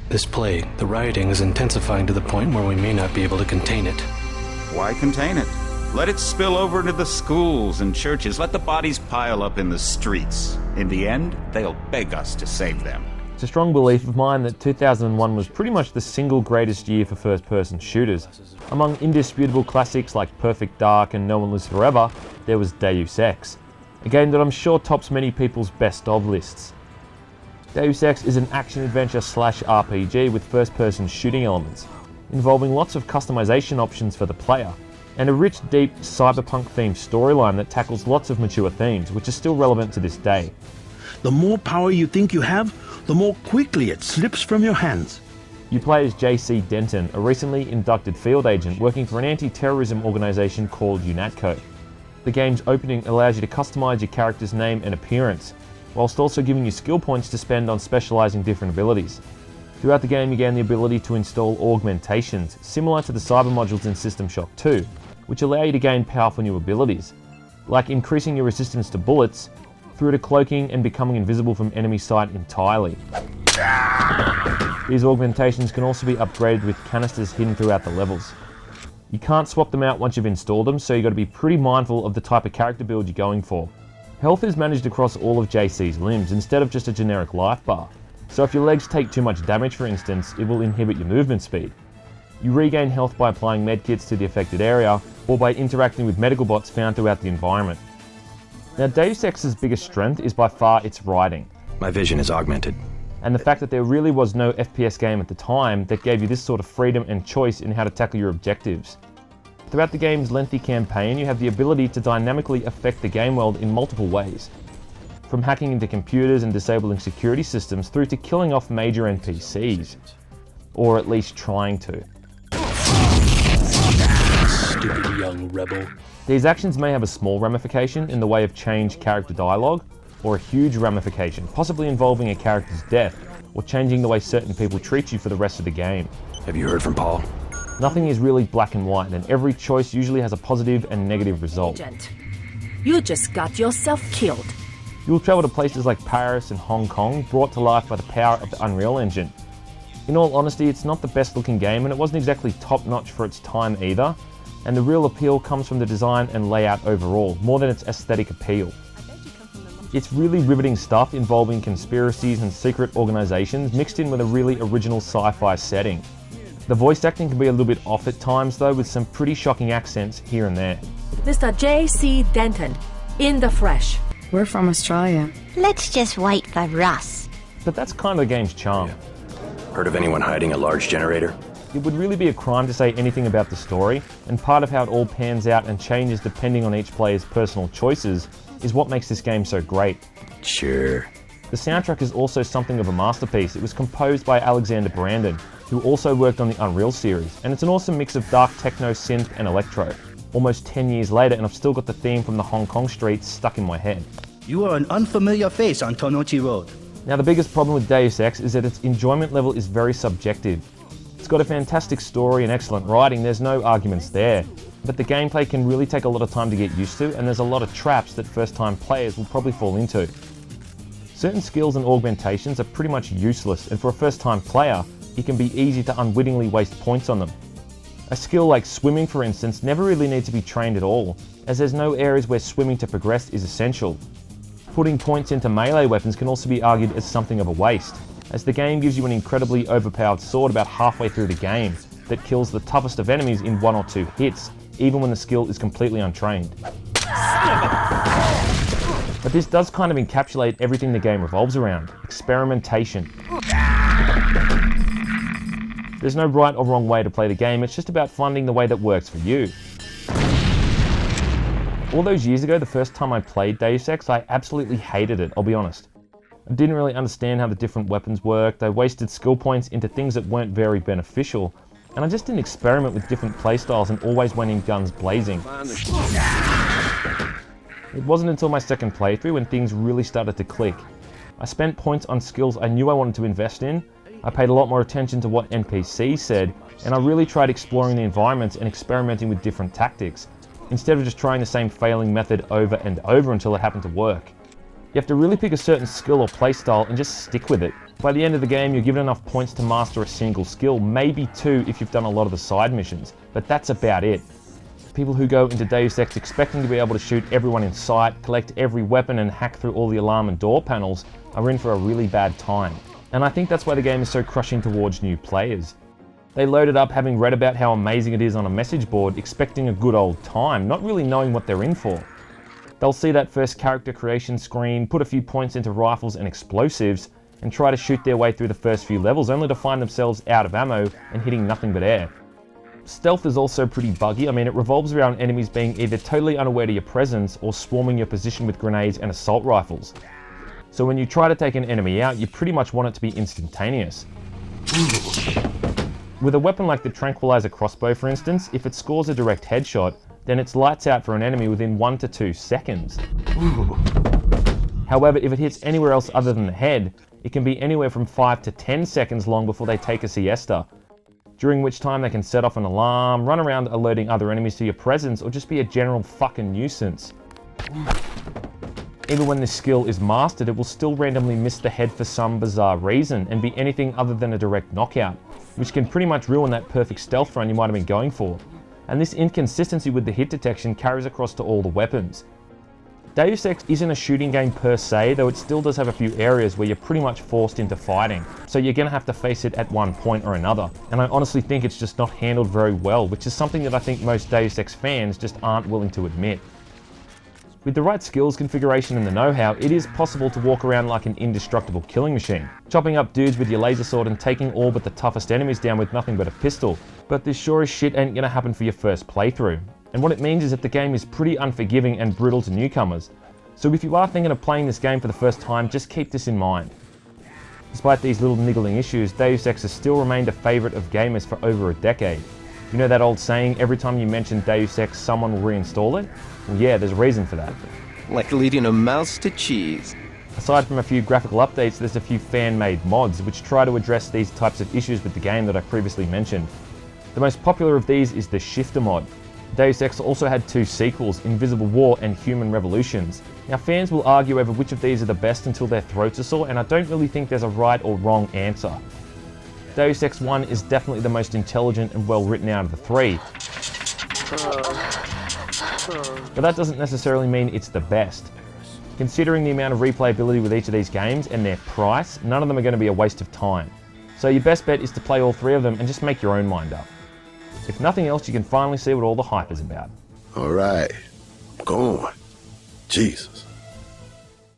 This plague, the rioting is intensifying to the point where we may not be able to contain it. Why contain it? Let it spill over into the schools and churches. Let the bodies pile up in the streets. In the end, they'll beg us to save them. It's a strong belief of mine that 2001 was pretty much the single greatest year for first-person shooters. Among indisputable classics like Perfect Dark and No One Lives Forever, there was Deus Ex, a game that I'm sure tops many people's best-of lists. Deus Ex is an action-adventure slash RPG with first-person shooting elements, involving lots of customization options for the player, and a rich, deep, cyberpunk-themed storyline that tackles lots of mature themes, which are still relevant to this day. The more power you think you have, the more quickly it slips from your hands. You play as JC Denton, a recently inducted field agent working for an anti-terrorism organisation called UNATCO. The game's opening allows you to customise your character's name and appearance, whilst also giving you skill points to spend on specialising different abilities. Throughout the game you gain the ability to install augmentations, similar to the cyber modules in System Shock 2, which allow you to gain powerful new abilities, like increasing your resistance to bullets, through to cloaking and becoming invisible from enemy sight entirely. These augmentations can also be upgraded with canisters hidden throughout the levels. You can't swap them out once you've installed them, so you've got to be pretty mindful of the type of character build you're going for. Health is managed across all of JC's limbs instead of just a generic life bar, so if your legs take too much damage for instance, it will inhibit your movement speed. You regain health by applying medkits to the affected area, or by interacting with medical bots found throughout the environment. Now Deus Ex's biggest strength is by far its writing. My vision is augmented. And the fact that there really was no FPS game at the time that gave you this sort of freedom and choice in how to tackle your objectives. Throughout the game's lengthy campaign, you have the ability to dynamically affect the game world in multiple ways. From hacking into computers and disabling security systems through to killing off major NPCs. Or at least trying to. Stupid young rebel. These actions may have a small ramification in the way of changed character dialogue, or a huge ramification, possibly involving a character's death, or changing the way certain people treat you for the rest of the game. Have you heard from Paul? Nothing is really black and white, and every choice usually has a positive and negative result. Agent, you just got yourself killed. You will travel to places like Paris and Hong Kong, brought to life by the power of the Unreal Engine. In all honesty, it's not the best looking game, and it wasn't exactly top notch for its time either, and the real appeal comes from the design and layout overall, more than its aesthetic appeal. It's really riveting stuff involving conspiracies and secret organisations mixed in with a really original sci-fi setting. The voice acting can be a little bit off at times though, with some pretty shocking accents here and there. Mr. JC Denton, in the flesh. We're from Australia. Let's just wait for Russ. But that's kind of the game's charm. Heard of anyone hiding a large generator? It would really be a crime to say anything about the story, and part of how it all pans out and changes depending on each player's personal choices is what makes this game so great. Sure. The soundtrack is also something of a masterpiece. It was composed by Alexander Brandon, who also worked on the Unreal series, and it's an awesome mix of dark techno, synth and electro. Almost 10 years later and I've still got the theme from the Hong Kong streets stuck in my head. You are an unfamiliar face on Tonochi Road. Now the biggest problem with Deus Ex is that its enjoyment level is very subjective. It's got a fantastic story and excellent writing, there's no arguments there, but the gameplay can really take a lot of time to get used to, and there's a lot of traps that first time players will probably fall into. Certain skills and augmentations are pretty much useless, and for a first time player, it can be easy to unwittingly waste points on them. A skill like swimming for instance never really needs to be trained at all, as there's no areas where swimming to progress is essential. Putting points into melee weapons can also be argued as something of a waste, as the game gives you an incredibly overpowered sword about halfway through the game that kills the toughest of enemies in 1 or 2 hits, even when the skill is completely untrained. But this does kind of encapsulate everything the game revolves around: experimentation. There's no right or wrong way to play the game, it's just about finding the way that works for you. All those years ago, the first time I played Deus Ex, I absolutely hated it, I'll be honest. I didn't really understand how the different weapons worked, I wasted skill points into things that weren't very beneficial, and I just didn't experiment with different playstyles and always went in guns blazing. It wasn't until my second playthrough when things really started to click. I spent points on skills I knew I wanted to invest in, I paid a lot more attention to what NPCs said, and I really tried exploring the environments and experimenting with different tactics, instead of just trying the same failing method over and over until it happened to work. You have to really pick a certain skill or playstyle and just stick with it. By the end of the game, you're given enough points to master a single skill, maybe 2 if you've done a lot of the side missions, but that's about it. People who go into Deus Ex expecting to be able to shoot everyone in sight, collect every weapon and hack through all the alarm and door panels are in for a really bad time. And I think that's why the game is so crushing towards new players. They load it up having read about how amazing it is on a message board, expecting a good old time, not really knowing what they're in for. They'll see that first character creation screen, put a few points into rifles and explosives, and try to shoot their way through the first few levels, only to find themselves out of ammo and hitting nothing but air. Stealth is also pretty buggy. I mean, it revolves around enemies being either totally unaware to your presence or swarming your position with grenades and assault rifles. So when you try to take an enemy out, you pretty much want it to be instantaneous. With a weapon like the Tranquilizer crossbow, for instance, if it scores a direct headshot, then it's lights out for an enemy within 1 to 2 seconds. However, if it hits anywhere else other than the head, it can be anywhere from 5 to 10 seconds long before they take a siesta, during which time they can set off an alarm, run around alerting other enemies to your presence, or just be a general fucking nuisance. Even when this skill is mastered, it will still randomly miss the head for some bizarre reason and be anything other than a direct knockout, which can pretty much ruin that perfect stealth run you might have been going for. And this inconsistency with the hit detection carries across to all the weapons. Deus Ex isn't a shooting game per se, though it still does have a few areas where you're pretty much forced into fighting, so you're going to have to face it at one point or another. And I honestly think it's just not handled very well, which is something that I think most Deus Ex fans just aren't willing to admit. With the right skills, configuration and the know-how, it is possible to walk around like an indestructible killing machine, chopping up dudes with your laser sword and taking all but the toughest enemies down with nothing but a pistol. But this sure as shit ain't gonna happen for your first playthrough. And what it means is that the game is pretty unforgiving and brutal to newcomers. So if you are thinking of playing this game for the first time, just keep this in mind. Despite these little niggling issues, Deus Ex has still remained a favourite of gamers for over a decade. You know that old saying, every time you mention Deus Ex, someone will reinstall it? Well, yeah, there's a reason for that. Like leading a mouse to cheese. Aside from a few graphical updates, there's a few fan-made mods which try to address these types of issues with the game that I previously mentioned. The most popular of these is the Shifter mod. Deus Ex also had 2 sequels, Invisible War and Human Revolutions. Now fans will argue over which of these are the best until their throats are sore, and I don't really think there's a right or wrong answer. Deus Ex 1 is definitely the most intelligent and well written out of the 3. But that doesn't necessarily mean it's the best. Considering the amount of replayability with each of these games and their price, none of them are going to be a waste of time. So your best bet is to play all 3 of them and just make your own mind up. If nothing else, you can finally see what all the hype is about. All right, I'm going. Jesus.